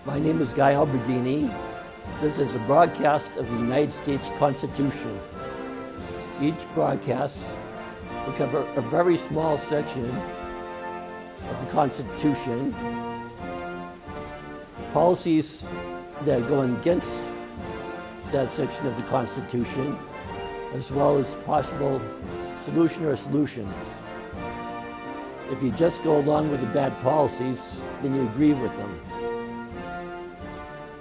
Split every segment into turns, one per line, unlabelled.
My name is Guy Albertini. This is a broadcast of the United States Constitution. Each broadcast will cover a very small section of the Constitution, policies that go against that section of the Constitution, as well as possible solution or solutions. If you just go along with the bad policies, then you agree with them.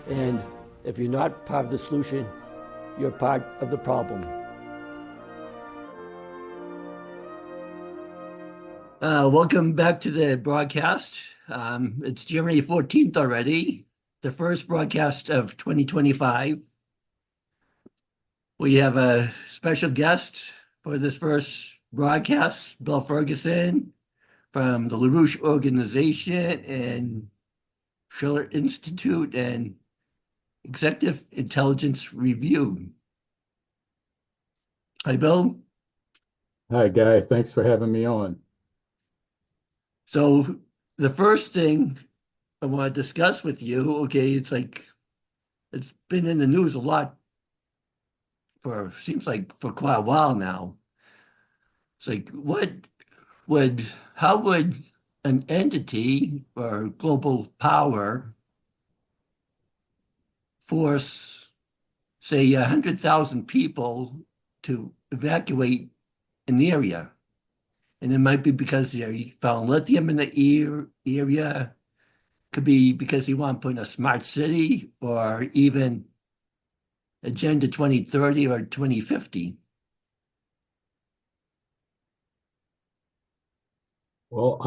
And if you're not part of the solution, you're part of the problem. Welcome back to the broadcast. It's January 14th already, the first broadcast of 2025. We have a special guest for this first broadcast, Bill Fergerson from the Larouche organization and Schiller Institute and Executive Intelligence Review. Hi, Bill.
Hi, Guy. Thanks for having me on.
So the first thing I want to discuss with you, okay, it's been in the news a lot seems like for quite a while now. It's like, how would an entity or global power force, say, 100,000 people to evacuate an area? And it might be because you found lithium in the area. Could be because you want to put in a smart city or even Agenda 2030 or 2050.
Well,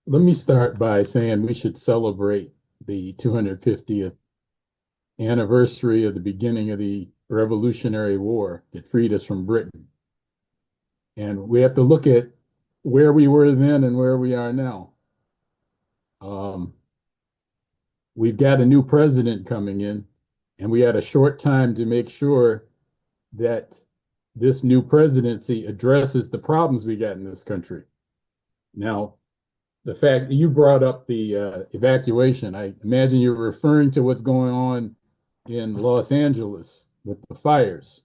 let me start by saying we should celebrate the 250th anniversary of the beginning of the Revolutionary War that freed us from Britain. And we have to look at where we were then and where we are now. We've got a new president coming in, and we had a short time to make sure that this new presidency addresses the problems we got in this country. Now, the fact that you brought up the evacuation, I imagine you're referring to what's going on in Los Angeles with the fires.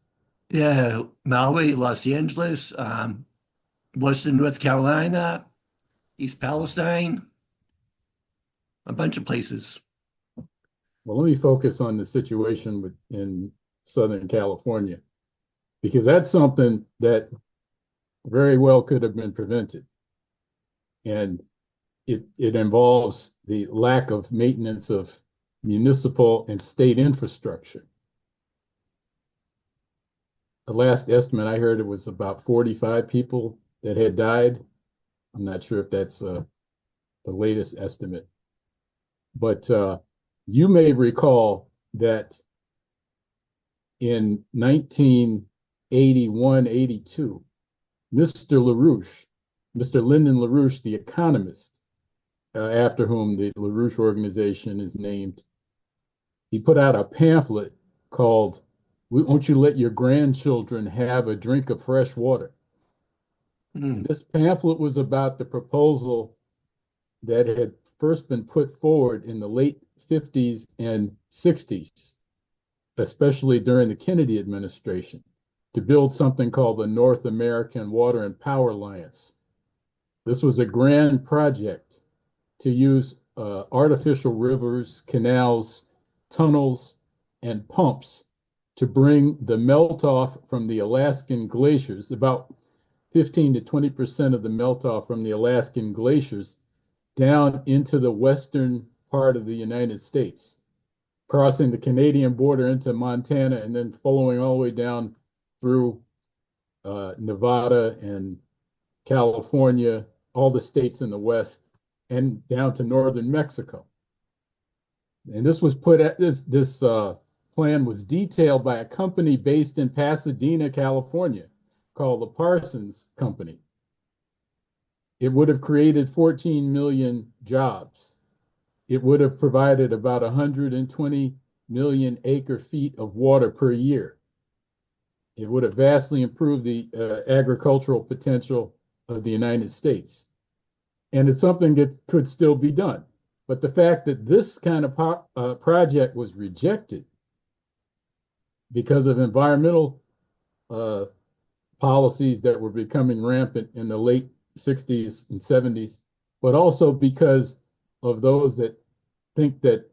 Yeah, Maui, Los Angeles, Western North Carolina, East Palestine, a bunch of places.
Well, let me focus on the situation in Southern California, because that's something that very well could have been prevented. And it involves the lack of maintenance of municipal and state infrastructure. The last estimate I heard, it was about 45 people that had died. I'm not sure if that's the latest estimate. But you may recall that in 1981-82, Mr. LaRouche, Mr. Lyndon LaRouche, the economist, after whom the LaRouche organization is named, he put out a pamphlet called "Won't You Let Your Grandchildren Have a Drink of Fresh Water?" This pamphlet was about the proposal that had first been put forward in the late 50s and 60s, especially during the Kennedy administration, to build something called the North American Water and Power Alliance. This was a grand project to use artificial rivers, canals, tunnels, and pumps to bring the melt off from the Alaskan glaciers, about 15 to 20% of the melt off from the Alaskan glaciers, down into the western part of the United States, crossing the Canadian border into Montana and then following all the way down through Nevada and California, all the states in the West, and down to northern Mexico. And this was this plan was detailed by a company based in Pasadena, California, called the Parsons Company. It would have created 14 million jobs. It would have provided about 120 million acre feet of water per year. It would have vastly improved the agricultural potential of the United States. And it's something that could still be done. But the fact that this kind of project was rejected because of environmental uh, policies that were becoming rampant in the late 60s and 70s, but also because of those that think that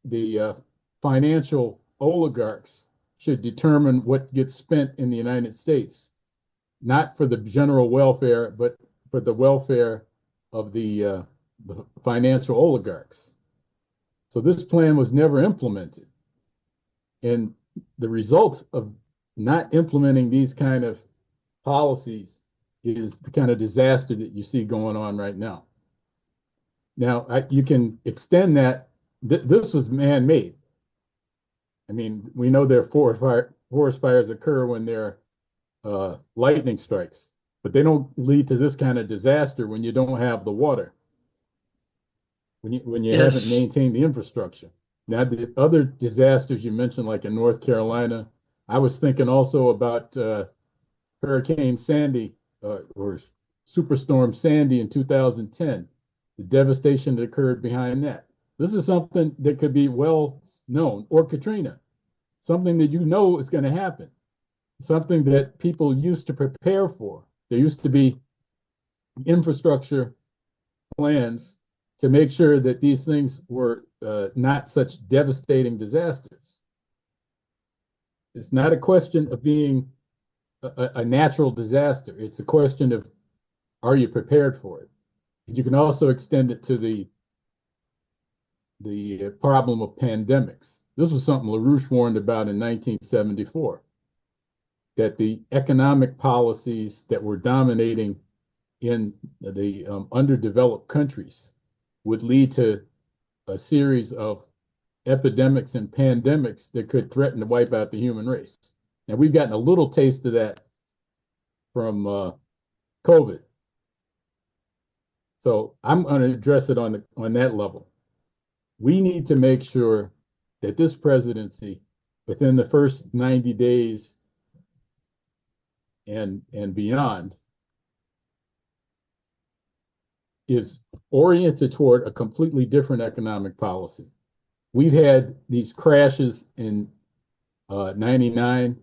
the financial oligarchs should determine what gets spent in the United States, not for the general welfare, but for the welfare of the financial oligarchs. So this plan was never implemented. And the result of not implementing these kind of policies is the kind of disaster that you see going on right now. Now, you can extend that. This was man-made. I mean, we know there are forest fires occur when there are lightning strikes, but they don't lead to this kind of disaster when you don't have the water, when you haven't
Yes.
maintained the infrastructure. Now, the other disasters you mentioned, like in North Carolina, I was thinking also about Hurricane Sandy or Superstorm Sandy in 2010, the devastation that occurred behind that. This is something that could be well known, or Katrina, something that you know is going to happen, something that people used to prepare for. There used to be infrastructure plans to make sure that these things were not such devastating disasters. It's not a question of being a natural disaster. It's a question of, are you prepared for it? You can also extend it to the problem of pandemics. This was something Larouche warned about in 1974, that the economic policies that were dominating in the underdeveloped countries would lead to a series of epidemics and pandemics that could threaten to wipe out the human race. Now, we've gotten a little taste of that from COVID. So I'm going to address it on that level. We need to make sure that this presidency, within the first 90 days and beyond, is oriented toward a completely different economic policy. We've had these crashes in 99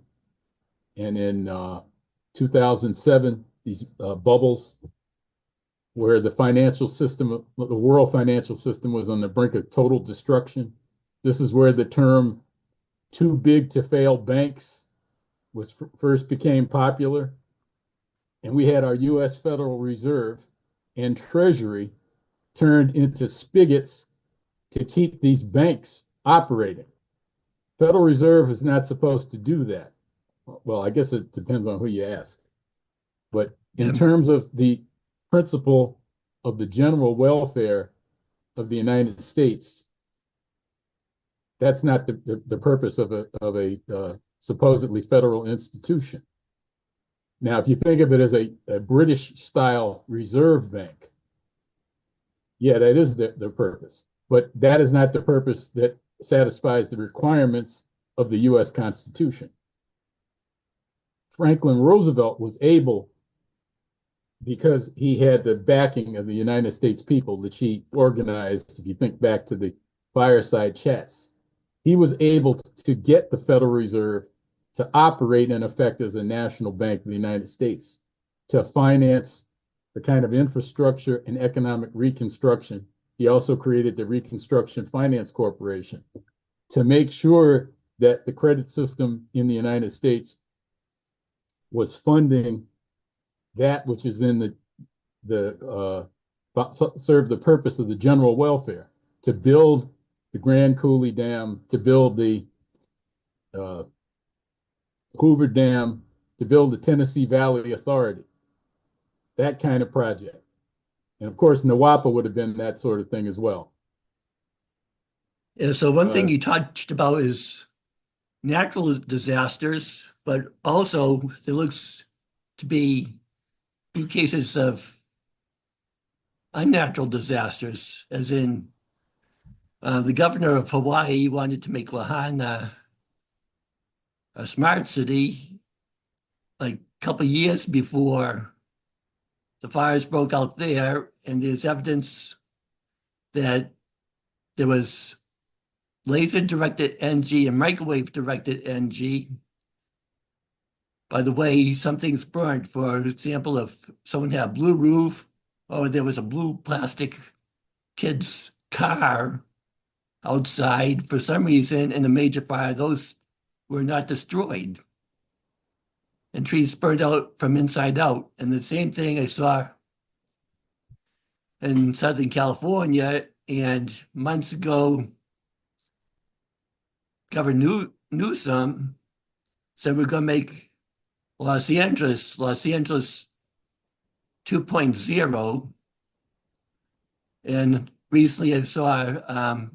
and in 2007, these bubbles where the financial system, the world financial system, was on the brink of total destruction. This is where the term too big to fail banks was first became popular. And we had our US Federal Reserve and Treasury turned into spigots to keep these banks operating. Federal Reserve is not supposed to do that. Well, I guess it depends on who you ask. But in terms of the principle of the general welfare of the United States, that's not the purpose of a supposedly federal institution. Now, if you think of it as a British style reserve bank, yeah, that is the purpose. But that is not the purpose that satisfies the requirements of the US Constitution. Franklin Roosevelt was able, because he had the backing of the United States people that he organized, if you think back to the fireside chats, he was able to get the Federal Reserve to operate in effect as a national bank of the United States, to finance the kind of infrastructure and economic reconstruction. He also created the Reconstruction Finance Corporation to make sure that the credit system in the United States was funding that which is in serve the purpose of the general welfare, to build the Grand Coulee Dam, to build the Hoover Dam, to build the Tennessee Valley Authority, that kind of project. And of course, NWAPA would have been that sort of thing as well.
Yeah, so one thing you touched about is natural disasters, but also there looks to be few cases of unnatural disasters, as in the governor of Hawaii wanted to make Lahaina a smart city like a couple of years before the fires broke out there, and there's evidence that there was laser-directed NG and microwave-directed NG. By the way, something's burned. For example, if someone had a blue roof or there was a blue plastic kid's car outside for some reason in a major fire, those were not destroyed. And trees burned out from inside out. And the same thing I saw in Southern California. And months ago, Governor Newsom said we're going to make Los Angeles 2.0. And recently I saw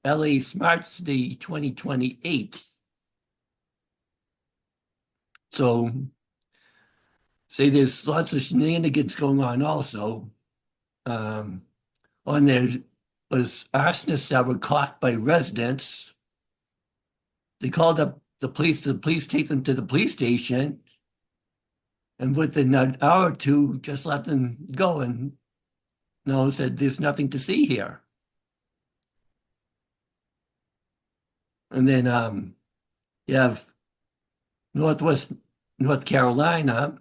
LA Smart City 2028. So say there's lots of shenanigans going on also. On there was arsonists that were caught by residents. They called up the police take them to the police station, and within an hour or two, just let them go and said there's nothing to see here. And then you have North Carolina.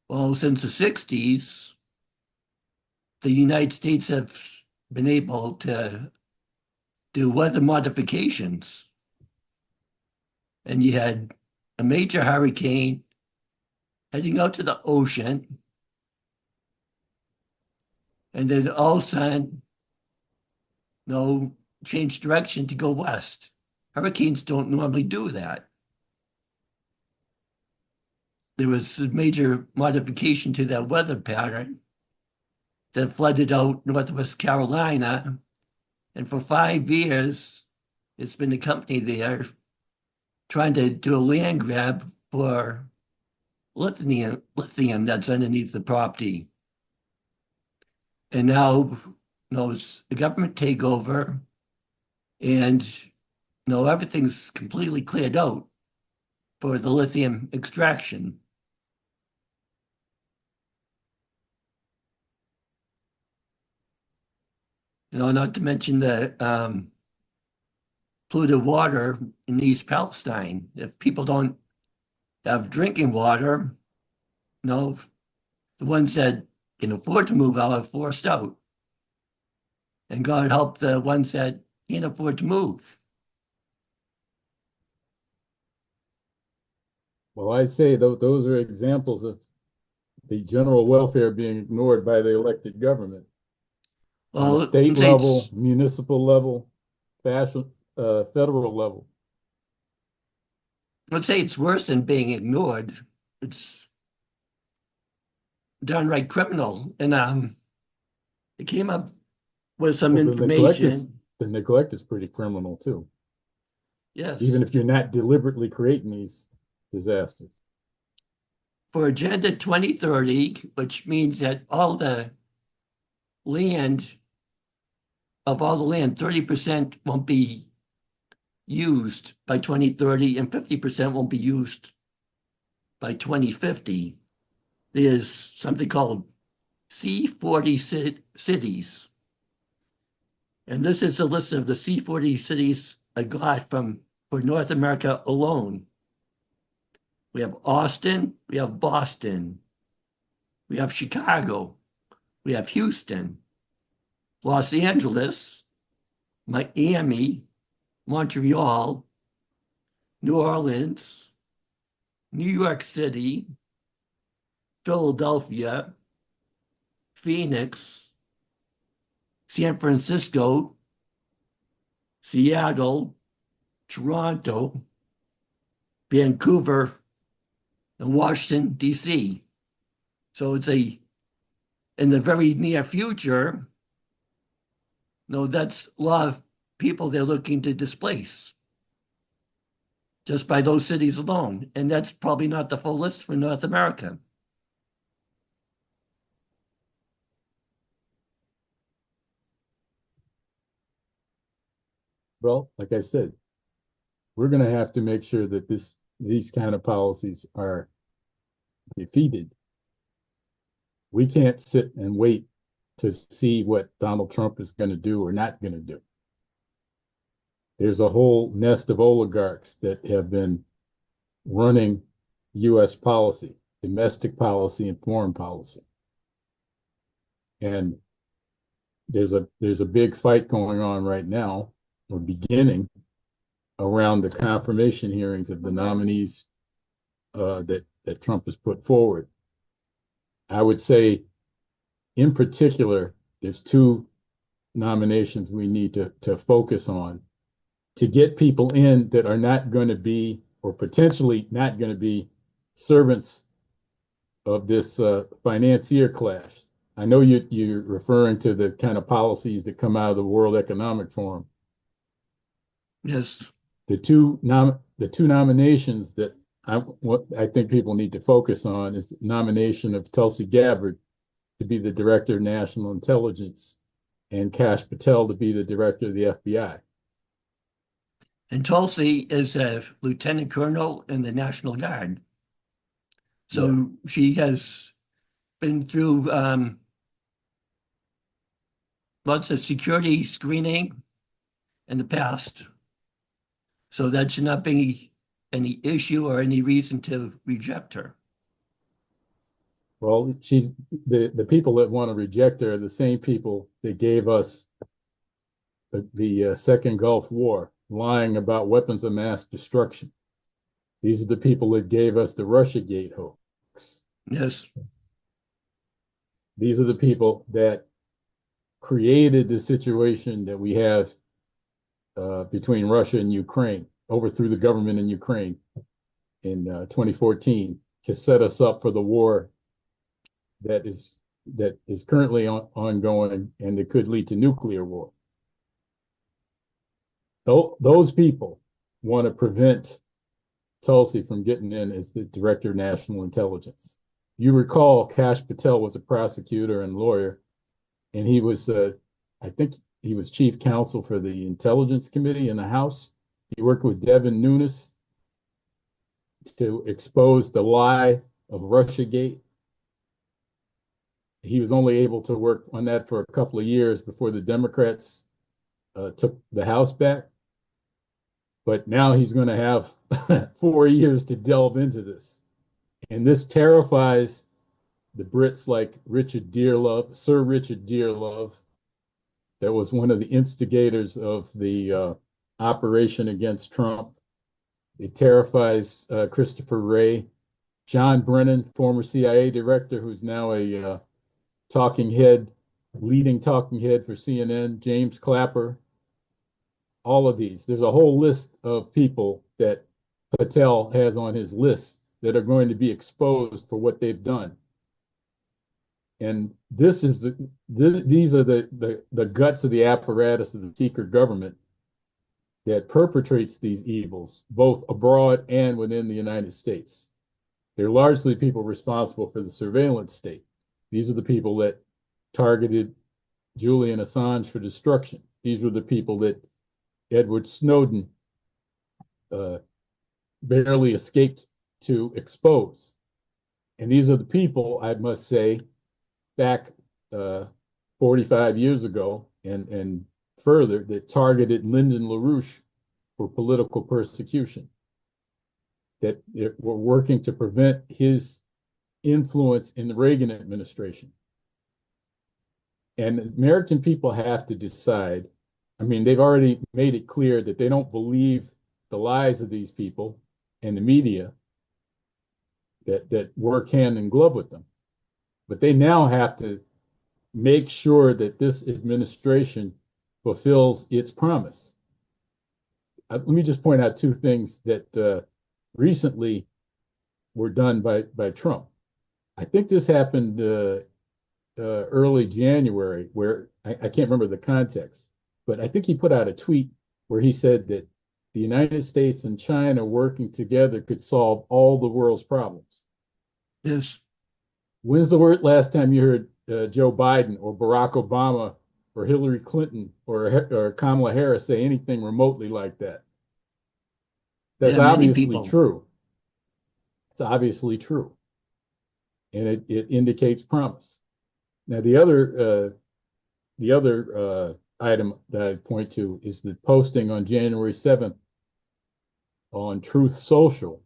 Well, since the 60s, the United States have been able to do weather modifications. And you had a major hurricane heading out to the ocean. And then all of a sudden, change direction to go west. Hurricanes don't normally do that. There was a major modification to that weather pattern that flooded out Northwest Carolina. And for 5 years, it's been a company there trying to do a land grab for lithium that's underneath the property. And now, it's the government takeover, and everything's completely cleared out for the lithium extraction. Not to mention the polluted water in East Palestine. If people don't have drinking water, the ones that can afford to move out are forced out. And God help the ones that can't afford to move.
Well, I say those are examples of the general welfare being ignored by the elected government. On the state level, municipal level, federal level.
Let's say it's worse than being ignored. It's downright criminal. And it came up with some information.
The neglect is pretty criminal too.
Yes.
Even if you're not deliberately creating these disasters.
For Agenda 2030, which means that all the land, 30% won't be used by 2030 and 50% won't be used by 2050. There's something called C40 cities. And this is a list of the C40 cities I got for North America alone. We have Austin, we have Boston, we have Chicago, we have Houston, Los Angeles, Miami, Montreal, New Orleans, New York City, Philadelphia, Phoenix, San Francisco, Seattle, Toronto, Vancouver, and Washington, D.C. So it's in the very near future, that's a lot of people they're looking to displace just by those cities alone. And that's probably not the full list for North America.
Well, like I said, we're going to have to make sure that these kind of policies are defeated. We can't sit and wait to see what Donald Trump is going to do or not going to do. There's a whole nest of oligarchs that have been running U.S. policy, domestic policy, and foreign policy. And there's a big fight going on right now, or beginning, around the confirmation hearings of the nominees that Trump has put forward. I would say, in particular, there's two nominations we need to focus on to get people in that are not going to be, or potentially not going to be, servants of this financier class. I know you're referring to the kind of policies that come out of the World Economic Forum.
Yes.
The two nominations that what I think people need to focus on is the nomination of Tulsi Gabbard to be the Director of National Intelligence and Kash Patel to be the Director of the FBI.
And Tulsi is a lieutenant colonel in the National Guard. So
Yeah.
she has been through lots of security screening in the past. So that should not be any issue or any reason to reject her.
Well, she's the people that want to reject her are the same people that gave us the Second Gulf War, lying about weapons of mass destruction. These are the people that gave us the Russiagate hoax.
Yes.
These are the people that created the situation that we have between Russia and Ukraine, overthrew the government in Ukraine in 2014 to set us up for the war that is currently ongoing and that could lead to nuclear war. Those people want to prevent Tulsi from getting in as the Director of National Intelligence. You recall Kash Patel was a prosecutor and lawyer, and he was, I think he was chief counsel for the Intelligence Committee in the House. He worked with Devin Nunes to expose the lie of Russiagate. He was only able to work on that for a couple of years before the Democrats took the House back. But now he's going to have 4 years to delve into this. And this terrifies the Brits like Richard Dearlove, Sir Richard Dearlove, that was one of the instigators of the operation against Trump. It terrifies Christopher Wray, John Brennan, former CIA director, who's now a leading talking head for CNN, James Clapper, all of these. There's a whole list of people that Patel has on his list that are going to be exposed for what they've done. And these are the guts of the apparatus of the secret government that perpetrates these evils, both abroad and within the United States. They're largely people responsible for the surveillance state. These are the people that targeted Julian Assange for destruction. These were the people that Edward Snowden barely escaped to expose. And these are the people, I must say, back 45 years ago and further, that targeted Lyndon LaRouche for political persecution, that were working to prevent his influence in the Reagan administration. And American people have to decide. I mean, they've already made it clear that they don't believe the lies of these people and the media that work hand in glove with them. But they now have to make sure that this administration fulfills its promise. Let me just point out two things that recently were done by Trump. I think this happened early January, where I can't remember the context, but I think he put out a tweet where he said that the United States and China working together could solve all the world's problems.
Yes.
When's the last time you heard Joe Biden or Barack Obama or Hillary Clinton or Kamala Harris say anything remotely like that? That's obviously true. It's obviously true. And it indicates promise. Now, the other the other item that I point to is the posting on January 7th on Truth Social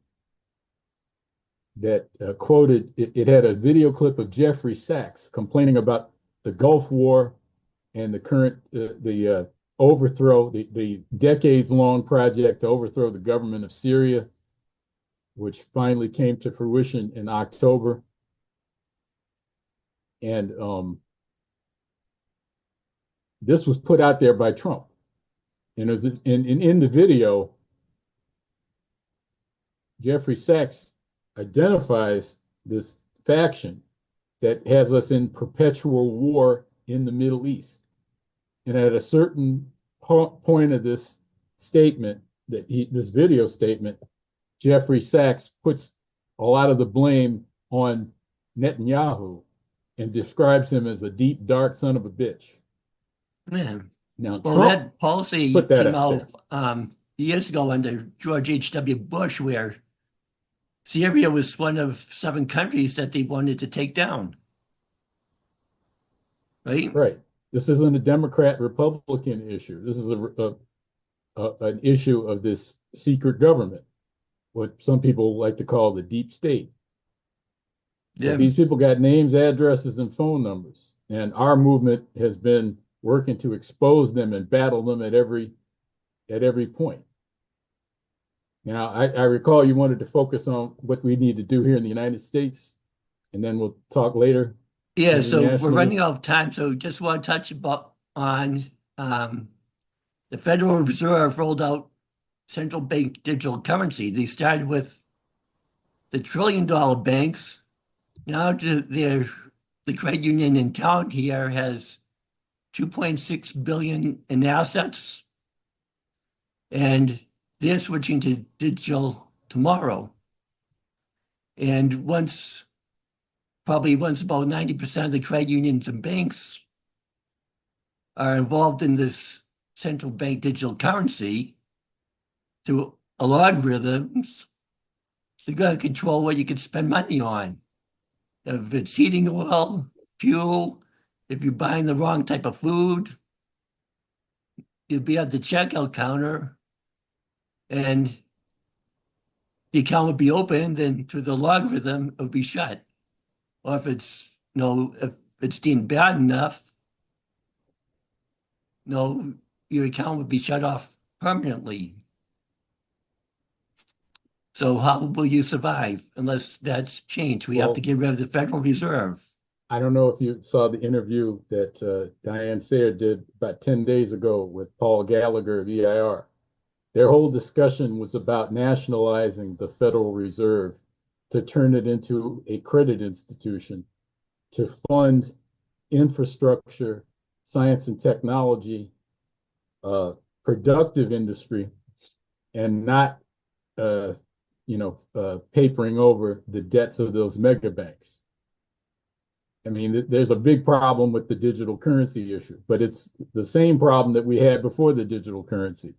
that quoted, it had a video clip of Jeffrey Sachs complaining about the Gulf War and the current, the overthrow, the decades-long project to overthrow the government of Syria, which finally came to fruition in October. And this was put out there by Trump. And in the video, Jeffrey Sachs identifies this faction that has us in perpetual war in the Middle East. And at a certain point of this statement, this video statement, Jeffrey Sachs puts a lot of the blame on Netanyahu and describes him as a deep, dark son of a bitch.
Yeah.
Now,
Well,
Trump
that policy
put that
came
out
out years ago under George H.W. Bush, where Syria was one of 7 countries that they wanted to take down. Right?
right. This isn't a Democrat-Republican issue. This is an issue of this secret government, what some people like to call the deep state.
Yeah.
But these people got names, addresses, and phone numbers. And our movement has been working to expose them and battle them at every point. Now, I recall you wanted to focus on what we need to do here in the United States, and then we'll talk later.
Yeah, so we're
Internationally.
running out of time, so just want to touch on the Federal Reserve rolled out central bank digital currency. They started with the trillion-dollar banks. Now the credit union in town here has 2.6 billion in assets, and they're switching to digital tomorrow. And probably once about 90% of the credit unions and banks are involved in this central bank digital currency through algorithms, they're going to control what you can spend money on. If it's heating oil, fuel, if you're buying the wrong type of food, you'll be at the checkout counter and the account would be open, then through the logarithm, it would be shut. Or if it's if it's deemed bad enough, your account would be shut off permanently. So how will you survive unless that's changed? We have to get rid of the Federal Reserve.
I don't know if you saw the interview that Diane Sayre did about 10 days ago with Paul Gallagher of EIR. Their whole discussion was about nationalizing the Federal Reserve to turn it into a credit institution to fund infrastructure, science and technology, productive industry, and not papering over the debts of those mega banks. I mean, there's a big problem with the digital currency issue, but it's the same problem that we had before the digital currency,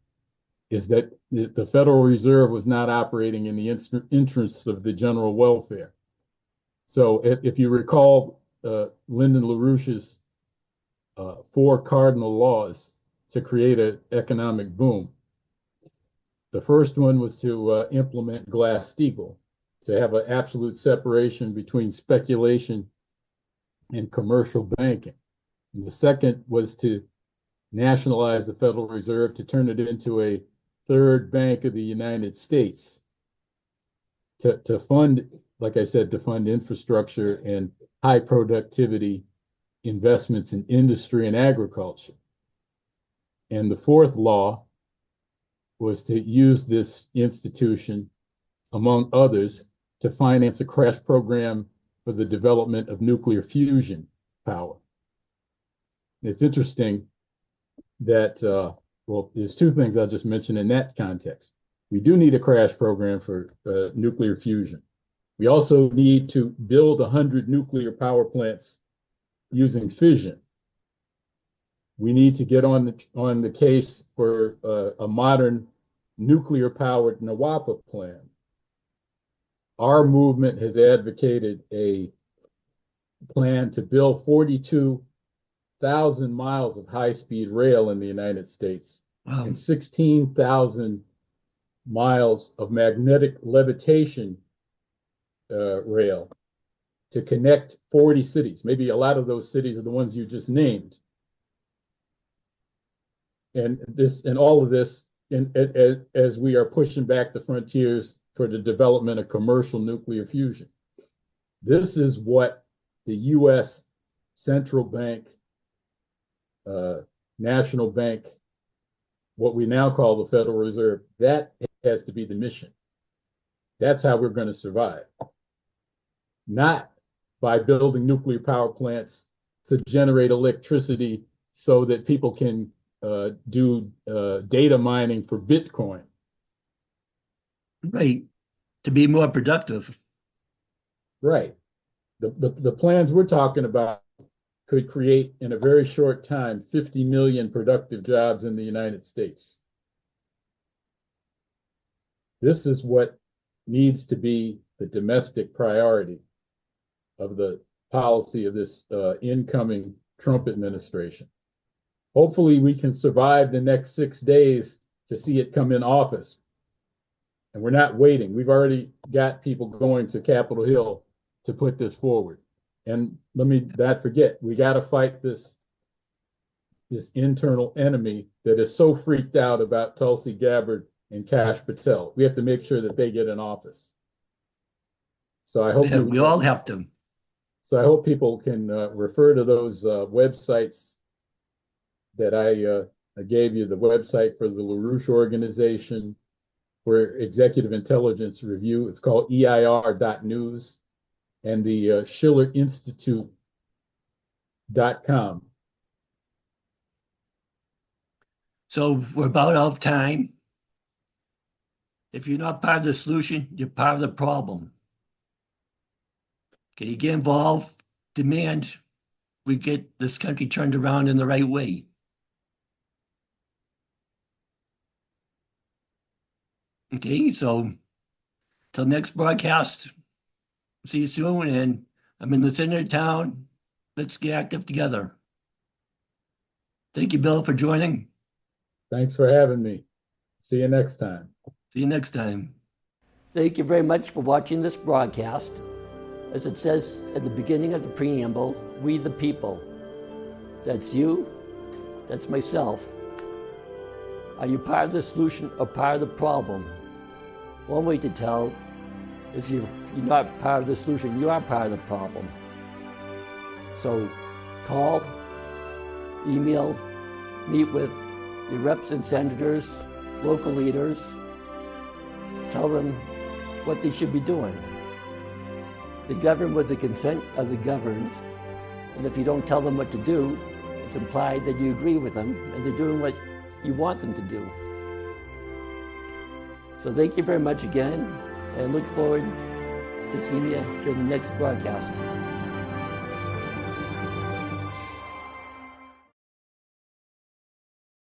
is that the Federal Reserve was not operating in the interests of the general welfare. So if you recall Lyndon LaRouche's 4 cardinal laws to create an economic boom, the first one was to implement Glass-Steagall, to have an absolute separation between speculation and commercial banking. And the second was to nationalize the Federal Reserve, to turn it into a third bank of the United States, to fund, like I said, to fund infrastructure and high productivity investments in industry and agriculture. And the fourth law was to use this institution, among others, to finance a crash program for the development of nuclear fusion power. It's interesting that, there's 2 things I'll just mention in that context. We do need a crash program for nuclear fusion. We also need to build 100 nuclear power plants using fission. We need to get on the case for a modern nuclear-powered NWAPA plan. Our movement has advocated a plan to build 42 100,000 miles of high-speed rail in the United States and 16,000 miles of magnetic levitation rail to connect 40 cities. Maybe a lot of those cities are the ones you just named. And all of this, as we are pushing back the frontiers for the development of commercial nuclear fusion. This is what the U.S. Central Bank, National Bank, what we now call the Federal Reserve, that has to be the mission. That's how we're going to survive. Not by building nuclear power plants to generate electricity so that people can do data mining for Bitcoin.
Right. To be more productive.
Right. The plans we're talking about could create in a very short time 50 million productive jobs in the United States. This is what needs to be the domestic priority of the policy of this incoming Trump administration. Hopefully we can survive the next 6 days to see it come in office. And we're not waiting. We've already got people going to Capitol Hill to put this forward. And let me not forget, we got to fight this internal enemy that is so freaked out about Tulsi Gabbard and Kash Patel. We have to make sure that they get in office. So I hope
we all have to.
So I hope people can refer to those websites that I gave you, the website for the Larouche organization, for executive intelligence review. It's called EIR.news, and the Schiller Institute.com.
So we're about out of time. If you're not part of the solution, you're part of the problem. Okay, you get involved, demand we get this country turned around in the right way. Okay, so till next broadcast, see you soon. And I'm in the center of town. Let's get active together. Thank you, Bill, for joining.
Thanks for having me. See you next time.
See you next time. Thank you very much for watching this broadcast. As it says at the beginning of the preamble, we the people. That's you, that's myself. Are you part of the solution or part of the problem? One way to tell is if you're not part of the solution, you are part of the problem. So call, email, meet with your reps and senators, local leaders, tell them what they should be doing. They govern with the consent of the governed, and if you don't tell them what to do, it's implied that you agree with them and they're doing what you want them to do. So thank you very much again, and look forward to seeing you during the next broadcast.